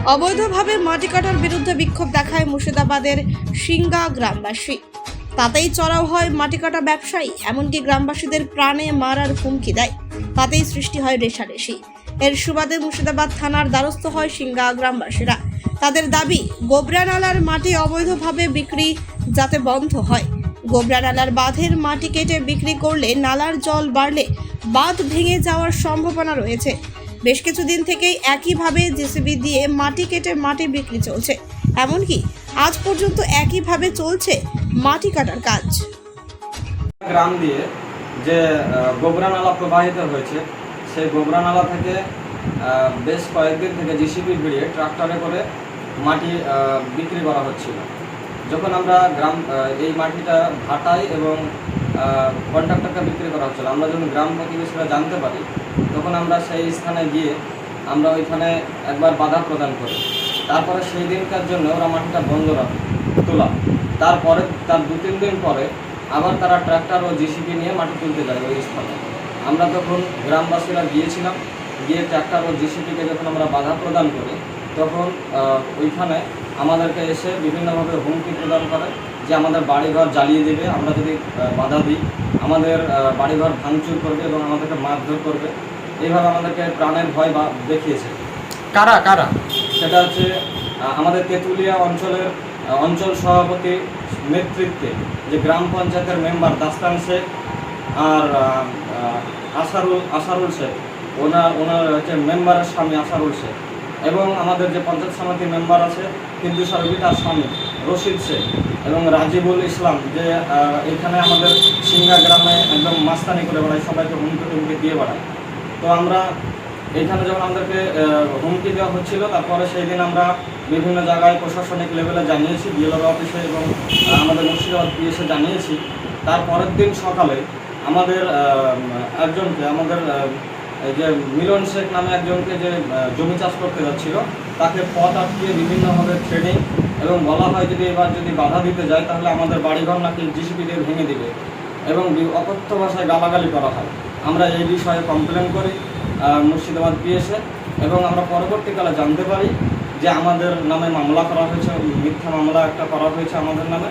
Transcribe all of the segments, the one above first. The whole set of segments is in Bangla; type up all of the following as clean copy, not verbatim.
অবৈধভাবে মাটি কাটার বিরুদ্ধে বিক্ষোভ দেখায় মুর্শিদাবাদের সিঙ্গা গ্রামবাসী। তাতেই চড়াও হয় মাটি কাটা ব্যবসায়ী, এমনকি গ্রামবাসীদের প্রাণে মারার হুমকি দেয়। তাতেই সৃষ্টি হয় রেষারেষি। এর সুবাদে মুর্শিদাবাদ থানার দ্বারস্থ হয় সিঙ্গা গ্রামবাসীরা। তাদের দাবি, গোবরা নালার মাটি অবৈধভাবে বিক্রি যাতে বন্ধ হয়। গোবরা নালার বাঁধের মাটি কেটে বিক্রি করলে নালার জল বাড়লে বাঁধ ভেঙে যাওয়ার সম্ভাবনা রয়েছে। বেশ কিছুদিন থেকেই একইভাবে জেসিবি দিয়ে মাটি কেটে মাটি বিক্রি চলছে, এমনকি আজ পর্যন্ত একইভাবে চলছে মাটি কাটার কাজ। গ্রাম দিয়ে যে গোবরা নালা প্রবাহিত হয়েছে, সেই গোবরা নালা থেকে বেশ কয়েকদিন থেকে জিসিবি ভিড়িয়ে ট্রাক্টরে করে মাটি বিক্রি করা হচ্ছিল। যখন আমরা এই মাটিটা ভাটাই এবং কন্ট্রাক্টরকে বিক্রি করা হচ্ছিল, আমরা যখন গ্রাম প্রতিবেশীরা জানতে পারি, তখন আমরা সেই স্থানে গিয়ে আমরা ওইখানে একবার বাধা প্রদান করি। তারপরে সেই দিনকার জন্য ওরা মাটিটা বন্ধ তোলা। তারপরে তার 2-3 দিন পরে আবার তারা ট্রাক্টর ও জিসিবি নিয়ে মাটি তুলতে যায় ওই স্থানে। আমরা তখন গ্রামবাসীরা গিয়েছিলাম, গিয়ে ট্রাক্টর ও জিসিবিকে যখন আমরা বাধা প্রদান করি, তখন ওইখানে আমাদেরকে এসে বিভিন্নভাবে হুমকি প্রদান করে যে আমাদের বাড়িঘর জ্বালিয়ে দেবে আমরা যদি বাধা দিই, আমাদের বাড়িঘর ভাঙচুর করবে এবং আমাদেরকে মারধর করবে। এইভাবে আমাদেরকে প্রাণের ভয় দেখিয়েছে। কারা কারা? সেটা হচ্ছে আমাদের তেঁতুলিয়া অঞ্চল সভাপতি নেতৃত্বে যে গ্রাম পঞ্চায়েতের মেম্বার দাস্তান শেখ আর আসারুল শেখ, ওনার হচ্ছে মেম্বারের স্বামী আসারুল শেখ, এবং আমাদের যে পঞ্চায়েত সমিতি মেম্বার আছে কিন্তু সার্বি তার স্বামী রশিদ শেখ এবং রাজিবুল ইসলাম, যে এখানে আমাদের সিঙ্গা গ্রামে একদম মাস্তানি করে বেড়ায়, সবাইকে হুমকি দিয়ে বেড়ায়। তো আমরা এইখানে যখন আমাদেরকে হুমকি দেওয়া হচ্ছিল, তারপরে সেই দিন আমরা বিভিন্ন জায়গায় প্রশাসনিক লেভেলে জানিয়েছি, বিএলআর অফিসে এবং আমাদের মুর্শিদাবাদ পিএসে জানিয়েছি। তারপরের দিন সকালে আমাদের আমাদের যে মিলন শেখ নামে একজনকে, যে জমি চাষ করতে যাচ্ছিল, তাকে পথ আটকিয়ে বিভিন্নভাবে ট্রেনিং এবং বলা হয় যদি বাধা দিতে যায় তাহলে আমাদের বাড়িঘর নাকি জিসিবি দিয়ে ভেঙে দিবে এবং অকথ্য ভাষায় গালাগালি করা হয়। আমরা এই বিষয়ে কমপ্লেন করি মুর্শিদাবাদ পিএসে, এবং আমরা পরবর্তীকালে জানতে পারি যে আমাদের নামে মামলা করা হয়েছে, মিথ্যা মামলা একটা করা হয়েছে আমাদের নামে।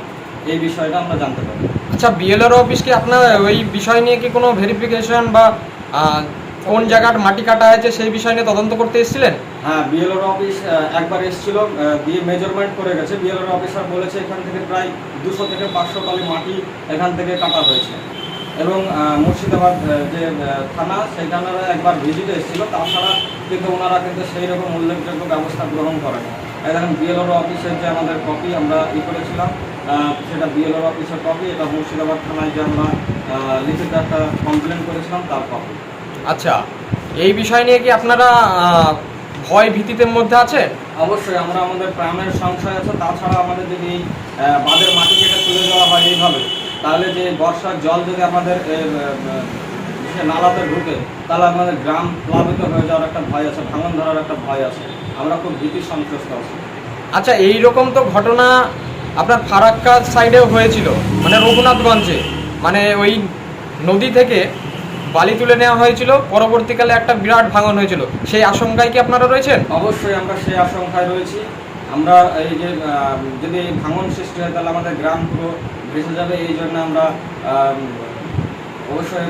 এই বিষয়টা আমরা জানতে পারি। আচ্ছা, বিএলআর অফিসকে আপনার ওই বিষয় নিয়ে কি কোনো ভেরিফিকেশন বা কোন জায়গার মাটি কাটা হয়েছে সেই বিষয় নিয়ে তদন্ত করতে এসেছিলেন? হ্যাঁ, বিএলআর অফিস একবার এসেছিল, দিয়ে মেজারমেন্ট করে গেছে। বিএলআর অফিসার বলেছে এখান থেকে প্রায় 200 থেকে 500 টালি মাটি এখান থেকে কাটা হয়েছে, এবং মুর্শিদাবাদ যে থানা, সেইখানেরা একবার ভিজিটে এসেছিল। তাছাড়া কিন্তু ওনারা কিন্তু সেই রকম উল্লেখযোগ্য ব্যবস্থা গ্রহণ করেন। এখন বিএলআর অফিসের যে আমাদের কপি আমরা করেছিলাম, সেটা বিএলআর অফিসের কপি, এটা মুর্শিদাবাদ থানায় যে আমরা লিখিত একটা কমপ্লেন করেছিলাম তার কপি। আচ্ছা, এই বিষয় নিয়ে কি আপনারা ভয় ভীতির মধ্যে আছে? অবশ্যই আমরা আমাদের প্রাণের সংশয় আছে। তাছাড়া আমাদের যদি বাঁধের মাটি কেটে তুলে দেওয়া হয় এইভাবে, তাহলে যে বর্ষার জল যদি আমাদের নালাতে ঢুকে, তাহলে আমাদের গ্রাম প্লাবিত হয়ে যাওয়ার একটা ভয় আছে, ভাঙন ধরার একটা ভয় আছে। আমরা খুব ভীতি সন্ত্রস্ত আছি। আচ্ছা, এই রকম তো ঘটনা আপনার ফারাক্কা সাইডেও হয়েছিল, মানে রঘুনাথগঞ্জে, মানে ওই নদী থেকে বালি তুলে নেওয়া হয়েছিল, পরবর্তীকালে একটা বিরাট ভাঙন হয়েছিল। সেই আশঙ্কায় কি আপনারা রয়েছেন? অবশ্যই আমরা সেই আশঙ্কায় রয়েছি। আমরা এই যে যদি ভাঙন সৃষ্টি হয় তাহলে আমাদের গ্রাম পুরো ভেসে যাবে, এই জন্য আমরা অবশ্যই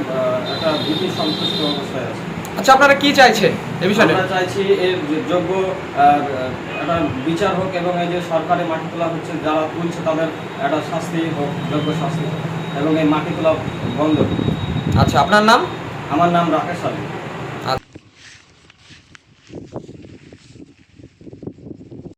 একটা ভীতি সন্তুষ্ট অবস্থায় আছি। আচ্ছা, আপনারা কি চাইছেন এই বিষয়ে? আমরা চাইছি এর যোগ্য একটা বিচার হোক, এবং এই যে সরকারি মাটি তোলা হচ্ছে, যারা তুলছে তাদের একটা শাস্তি হোক, যোগ্য শাস্তি, এবং এই মাটি তোলা বন্ধ হোক। আচ্ছা, আপনার নাম? আমার নাম রাকেশ আলী।